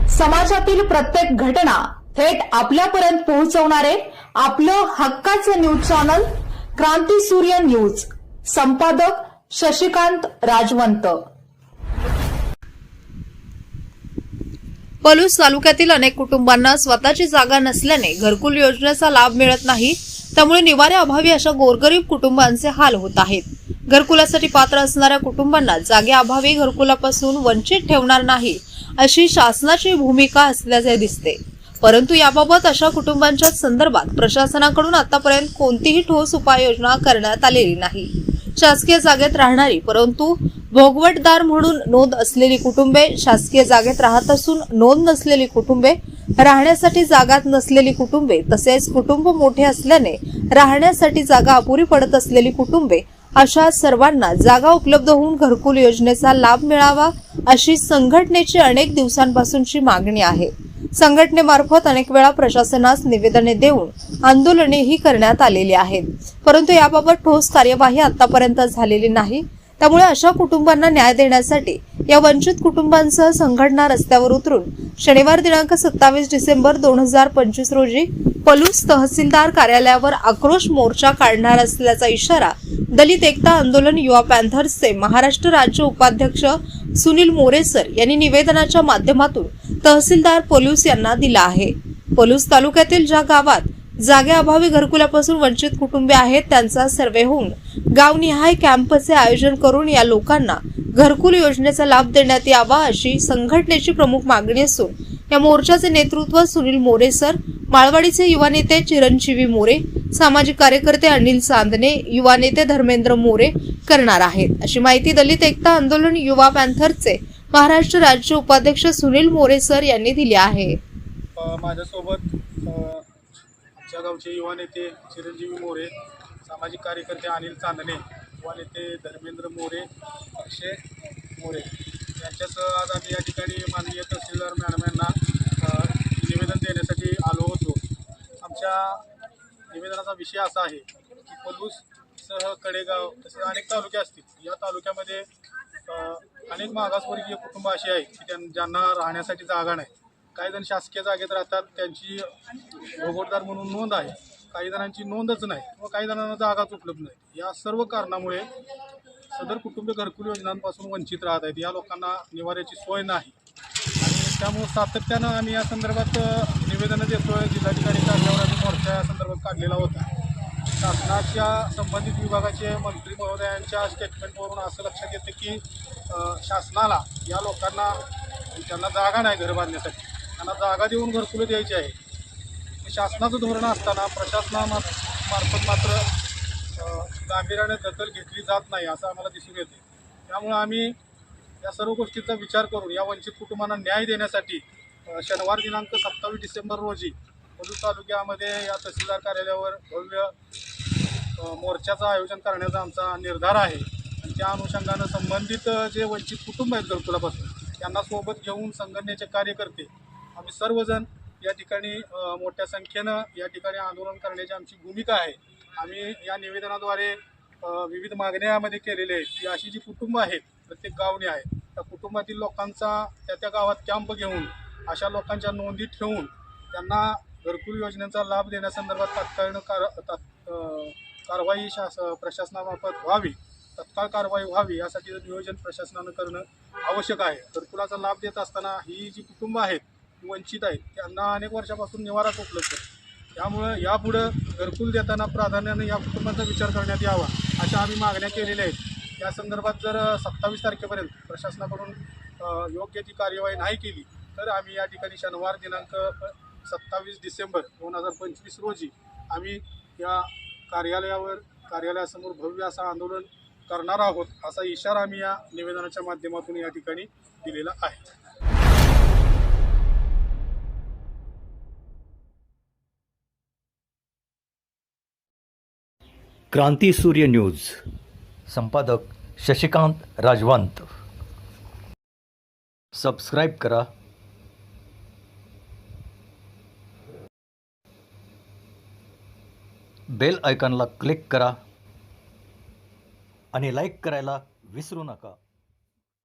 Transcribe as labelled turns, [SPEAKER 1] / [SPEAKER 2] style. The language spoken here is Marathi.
[SPEAKER 1] समाजातील प्रत्येक घटना थेट आपल्यापर्यंत पोहोचवणारे आपलं हक्काचं न्यूज चॅनल क्रांती सूर्य न्यूज. संपादक शशिकांत राजवंत.
[SPEAKER 2] पलूस तालुक्यातील अनेक कुटुंबांना स्वतःची जागा नसल्याने घरकुल योजनेचा लाभ मिळत नाही. त्यामुळे निवाऱ्याअभावी अशा गोरगरीब कुटुंबांचे हाल होत आहेत. घरकुलासाठी पात्र असणाऱ्या कुटुंबांना जागेअभावी घरकुलापासून वंचित ठेवणार नाही अशी शासनाची भूमिका असल्याचे दिसते. परंतु याबाबत अशा कुटुंबांच्या संदर्भात प्रशासनाकडून आतापर्यंत कोणतीही ठोस उपाययोजना करण्यात आलेली नाही. शासकीय जागेत राहणारी परंतु भोगवटदार म्हणून नोंद असलेली कुटुंबे, शासकीय जागेत राहत असून नोंद नसलेली कुटुंबे, राहण्यासाठी जागा नसलेली कुटुंबे, तसेच कुटुंब मोठे असल्याने राहण्यासाठी जागा अपुरी पडत असलेली कुटुंबे, अशा सर्वांना जागा उपलब्ध होऊन घरकुल योजनेचा लाभ मिळावा अशी संघटनेची अनेक दिवसांपासूनची मागणी आहे. संघटनेमार्फत अनेक वेळा प्रशासनास निवेदने देऊन आंदोलनेही करण्यात आलेली आहेत. परंतु याबाबत ठोस कार्यवाही आतापर्यंत झालेली नाही. त्यामुळे अशा कुटुंबांना न्याय देण्यासाठी या वंचित कुटुंबांसह संघटना रस्त्यावर उतरून शनिवार दिनांक 27 डिसेंबर 2025 रोजी पलूस तहसीलदार कार्यालयावर आक्रोश मोर्चा काढणार असल्याचा इशारा दलित एकता आंदोलन युवा पॅन्थर्सचे महाराष्ट्र राज्य उपाध्यक्ष सुनील मोरेसर यांनी निवेदनाच्या माध्यमातून तहसीलदार पलूस यांना दिला आहे. पलूस तालुक्यातील ज्या गावात जागेअभावी घरकुलापासून वंचित कुटुंबे आहेत त्यांचा सर्वे होऊन गावनिहाय कॅम्पचे आयोजन करून या लोकांना घरकुल योजनेचा लाभ देण्यात यावा अशी संघटनेची प्रमुख मागणी असून या मोर्चाचे नेतृत्व सुनील मोरेसर, माळवाडीचे युवा नेते चिरंजीवी मोरे, सामाजिक कार्यकर्ते अनिल चांदणे, युवा नेते धर्मेंद्र मोरे करणार आहेत अशी माहिती दलित एकता आंदोलन युवा पॅन्थरचे महाराष्ट्र राज्य उपाध्यक्ष सुनील मोरेसर यांनी दिली आहे.
[SPEAKER 3] माझ्यासोबत आमच्या गावचे युवा नेते चिरंजीवी मोरे, सामाजिक कार्यकर्ते अनिल चांदणे, युवा नेते धर्मेंद्र मोरे, अक्षय मोरे यांच्यासह आज आम्ही या ठिकाणी माननीय तहसीलदार मॅडम यांना निवेदन देण्यासाठी आलो होतो. आमच्या निवेदनाचा विषय असा आहे की पलूससह कडेगाव तसेच अनेक तालुके असतील. या तालुक्यामध्ये अनेक मागासवर्गीय कुटुंब अशी आहेत की ज्यांना राहण्यासाठी जागा नाही. काही जण शासकीय जागेत राहतात, त्यांची भोगवटदार म्हणून नोंद आहे, काही जणांची नोंदच नाही व काही जणांना जागाच उपलब्ध नाही. या सर्व कारणामुळे सदर कुटुंबे घरकुल योजनांपासून वंचित राहत आहेत. या लोकांना निवाऱ्याची सोय नाही आणि त्यामुळे सातत्यानं आम्ही या संदर्भात निवेदनं देतोय. जिल्हाधिकारी कार्यालयावर आम्ही मोर्चा या संदर्भात काढलेला होता. शासनाच्या संबंधित विभागाचे मंत्री महोदयांच्या स्टेटमेंटवरून असं लक्षात येतं की शासनाला या लोकांना ज्यांना जागा नाही घर बांधण्यासाठी त्यांना जागा देऊन घरकुलं द्यायची आहे. हे शासनाचं धोरण असताना प्रशासनामार्फत मात्र गांभीर्याने दखल घेतली जात नाही असं आम्हाला दिसून येते. त्यामुळे आम्ही या सर्व गोष्टींचा विचार करून या वंचित कुटुंबांना न्याय देण्यासाठी शनिवार दिनांक 27 डिसेंबर रोजी पलूस तालुक्यामध्ये या तहसीलदार कार्यालयावर भव्य मोर्चाचं आयोजन करण्याचा आमचा निर्धार आहे. आणि त्या अनुषंगानं संबंधित जे वंचित कुटुंब आहेत घरकुलापासून त्यांना सोबत घेऊन संघटनेचे कार्यकर्ते आम्ही सर्वजण या ठिकाणी मोठ्या संख्येनं या ठिकाणी आंदोलन करण्याची आमची भूमिका आहे. आम्ही या निवेदनाद्वारे विविध मागण्या यामध्ये केलेल्या आहेत की अशी जी कुटुंब आहेत प्रत्येक गावने आहेत त्या कुटुंबातील लोकांचा त्या गावात कॅम्प घेऊन अशा लोकांच्या नोंदी ठेवून त्यांना घरकुल योजनेचा लाभ देण्यासंदर्भात कारवाई प्रशासनामार्फत व्हावी, तत्काळ कारवाई व्हावी यासाठी नियोजन प्रशासनानं करणं आवश्यक आहे. घरकुलाचा लाभ देत असताना ही जी कुटुंब आहेत वंचित आहेत त्यांना अनेक वर्षापासून निवाराच उपलब्ध आहे. त्यामुळं यापुढं घरकुल देताना प्राधान्याने या कुटुंबाचा विचार करण्यात यावा अशा आम्ही मागण्या केलेल्या आहेत. या संदर्भात जर 27 तारखेपर्यंत प्रशासनाकडून योग्य ती कार्यवाही नाही केली तर आम्ही या ठिकाणी शनिवार दिनांक 27 डिसेंबर 2025 रोजी आम्ही या कार्यालयासमोर भव्य असं आंदोलन करणार आहोत असा इशारा आम्ही या निवेदनाच्या माध्यमातून या ठिकाणी दिलेला आहे.
[SPEAKER 4] क्रांती सूर्य न्यूज. संपादक शशिकांत राजवंत. सबस्क्राईब करा, बेल आयकॉनला क्लिक करा आणि लाईक करायला विसरू नका.